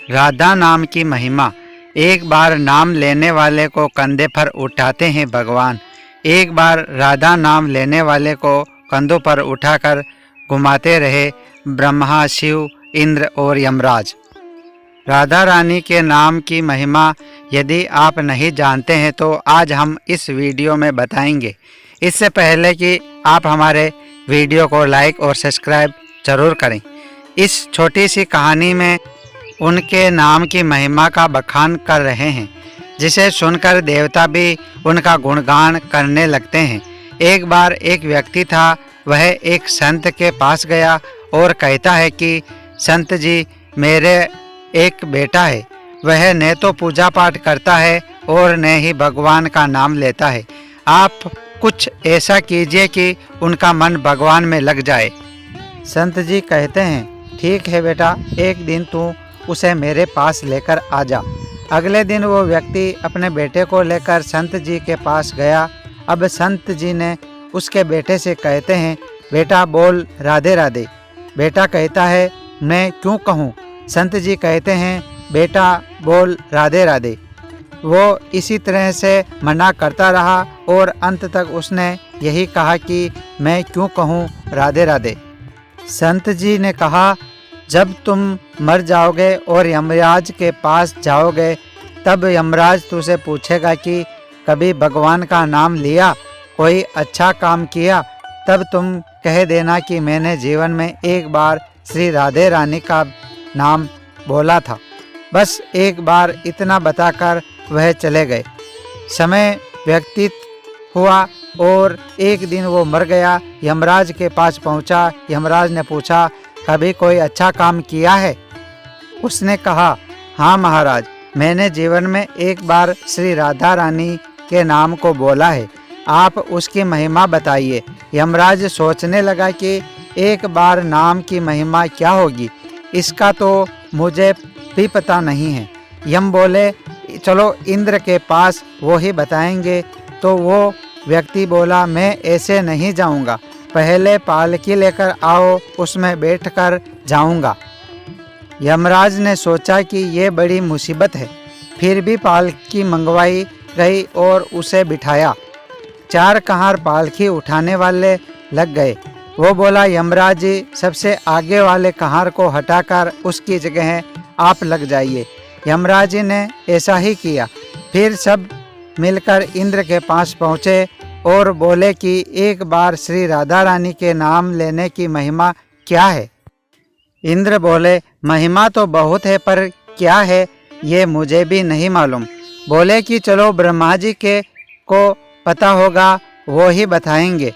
राधा नाम की महिमा। एक बार नाम लेने वाले को कंधे पर उठाते हैं भगवान। एक बार राधा नाम लेने वाले को कंधों पर उठाकर घुमाते रहे ब्रह्मा, शिव, इंद्र और यमराज। राधा रानी के नाम की महिमा यदि आप नहीं जानते हैं तो आज हम इस वीडियो में बताएंगे। इससे पहले कि आप हमारे वीडियो को लाइक और सब्सक्राइब जरूर करें। इस छोटी सी कहानी में उनके नाम की महिमा का बखान कर रहे हैं, जिसे सुनकर देवता भी उनका गुणगान करने लगते हैं। एक बार एक व्यक्ति था, वह एक संत के पास गया और कहता है कि संत जी, मेरे एक बेटा है, वह न तो पूजा पाठ करता है और न ही भगवान का नाम लेता है। आप कुछ ऐसा कीजिए कि उनका मन भगवान में लग जाए। संत जी कहते हैं, ठीक है बेटा, एक दिन तू उसे मेरे पास लेकर आ जा। अगले दिन वो व्यक्ति अपने बेटे को लेकर संत जी के पास गया। अब संत जी ने उसके बेटे से कहते हैं, बेटा बोल राधे राधे। बेटा कहता है, मैं क्यों कहूँ? संत जी कहते हैं, बेटा बोल राधे राधे। वो इसी तरह से मना करता रहा और अंत तक उसने यही कहा कि मैं क्यों कहूँ राधे राधे। संत जी ने कहा, जब तुम मर जाओगे और यमराज के पास जाओगे, तब यमराज तुझसे पूछेगा कि कभी भगवान का नाम लिया, कोई अच्छा काम किया? तब तुम कह देना कि मैंने जीवन में एक बार श्री राधे रानी का नाम बोला था। बस एक बार इतना बताकर वह चले गए। समय व्यतीत हुआ और एक दिन वो मर गया। यमराज के पास पहुंचा। यमराज ने पूछा, कभी कोई अच्छा काम किया है? उसने कहा, हाँ महाराज, मैंने जीवन में एक बार श्री राधा रानी के नाम को बोला है, आप उसकी महिमा बताइए। यमराज सोचने लगा कि एक बार नाम की महिमा क्या होगी, इसका तो मुझे भी पता नहीं है। यम बोले, चलो इंद्र के पास, वो ही बताएंगे। तो वो व्यक्ति बोला, मैं ऐसे नहीं जाऊंगा, पहले पालकी लेकर आओ, उसमें बैठकर जाऊंगा। यमराज ने सोचा कि ये बड़ी मुसीबत है, फिर भी पालकी मंगवाई गई और उसे बिठाया। 4 कहार पालकी उठाने वाले लग गए। वो बोला, यमराज जी, सबसे आगे वाले कहार को हटाकर उसकी जगह आप लग जाइए। यमराज जी ने ऐसा ही किया। फिर सब मिलकर इंद्र के पास पहुँचे और बोले कि एक बार श्री राधा रानी के नाम लेने की महिमा क्या है? इंद्र बोले, महिमा तो बहुत है, पर क्या है ये मुझे भी नहीं मालूम। बोले कि चलो ब्रह्मा जी के को पता होगा, वो ही बताएंगे।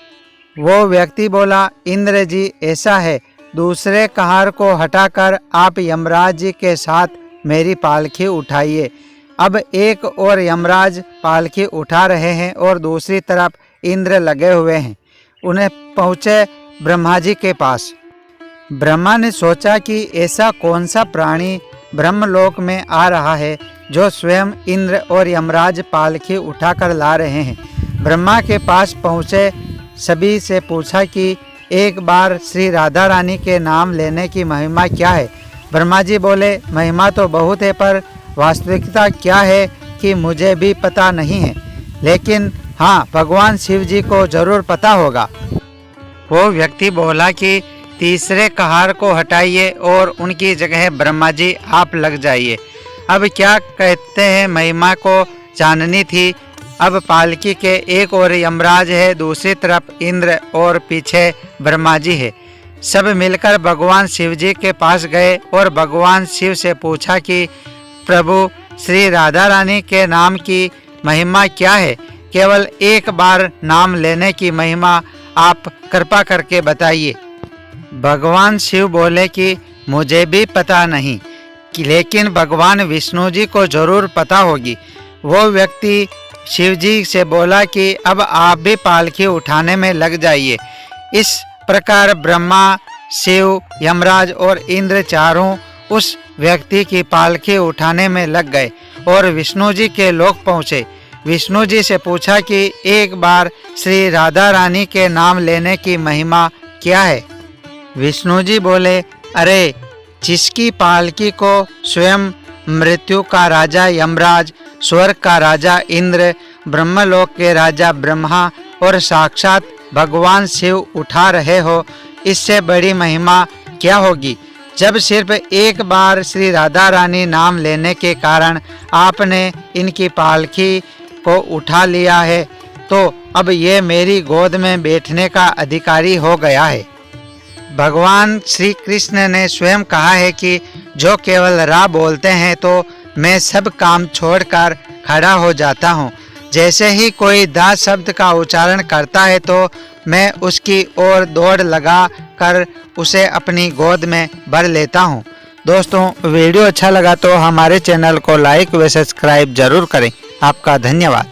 वो व्यक्ति बोला, इंद्र जी, ऐसा है, दूसरे कहार को हटाकर आप यमराज जी के साथ मेरी पालकी उठाइए। अब एक और यमराज पालकी उठा रहे हैं और दूसरी तरफ इंद्र लगे हुए हैं। उन्हें पहुँचे ब्रह्मा जी के पास। ब्रह्मा ने सोचा कि ऐसा कौन सा प्राणी ब्रह्मलोक में आ रहा है जो स्वयं इंद्र और यमराज पालकी उठाकर ला रहे हैं। ब्रह्मा के पास पहुँचे, सभी से पूछा कि एक बार श्री राधा रानी के नाम लेने की महिमा क्या है? ब्रह्मा जी बोले, महिमा तो बहुत है, पर वास्तविकता क्या है कि मुझे भी पता नहीं है, लेकिन हाँ, भगवान शिव जी को जरूर पता होगा। वो व्यक्ति बोला कि तीसरे कहार को हटाइए और उनकी जगह ब्रह्मा जी आप लग जाइए। अब क्या कहते हैं, महिमा को जाननी थी। अब पालकी के एक और यमराज है, दूसरी तरफ इंद्र और पीछे ब्रह्मा जी है। सब मिलकर भगवान शिव जी के पास गए और भगवान शिव से पूछा कि प्रभु, श्री राधा रानी के नाम की महिमा क्या है? केवल एक बार नाम लेने की महिमा आप कृपा करके बताइए। भगवान शिव बोले कि मुझे भी पता नहीं, लेकिन भगवान विष्णु जी को जरूर पता होगी। वो व्यक्ति शिव जी से बोला कि अब आप भी पालकी उठाने में लग जाइए। इस प्रकार ब्रह्मा, शिव, यमराज और इंद्र चारों उस व्यक्ति की पालकी उठाने में लग गए और विष्णु जी के लोक पहुँचे। विष्णु जी से पूछा कि एक बार श्री राधा रानी के नाम लेने की महिमा क्या है? विष्णु जी बोले, अरे, जिसकी पालकी को स्वयं मृत्यु का राजा यमराज, स्वर्ग का राजा इंद्र, ब्रह्मलोक के राजा ब्रह्मा और साक्षात भगवान शिव उठा रहे हो, इससे बड़ी महिमा क्या होगी। जब सिर्फ एक बार श्री राधा रानी नाम लेने के कारण आपने इनकी पालकी को उठा लिया है, तो अब ये मेरी गोद में बैठने का अधिकारी हो गया है। भगवान श्री कृष्ण ने स्वयं कहा है कि जो केवल रा बोलते हैं तो मैं सब काम छोड़कर खड़ा हो जाता हूँ। जैसे ही कोई दा शब्द का उच्चारण करता है तो मैं उसकी ओर दौड़ लगा कर उसे अपनी गोद में भर लेता हूँ। दोस्तों, वीडियो अच्छा लगा तो हमारे चैनल को लाइक व सब्सक्राइब जरूर करें। आपका धन्यवाद।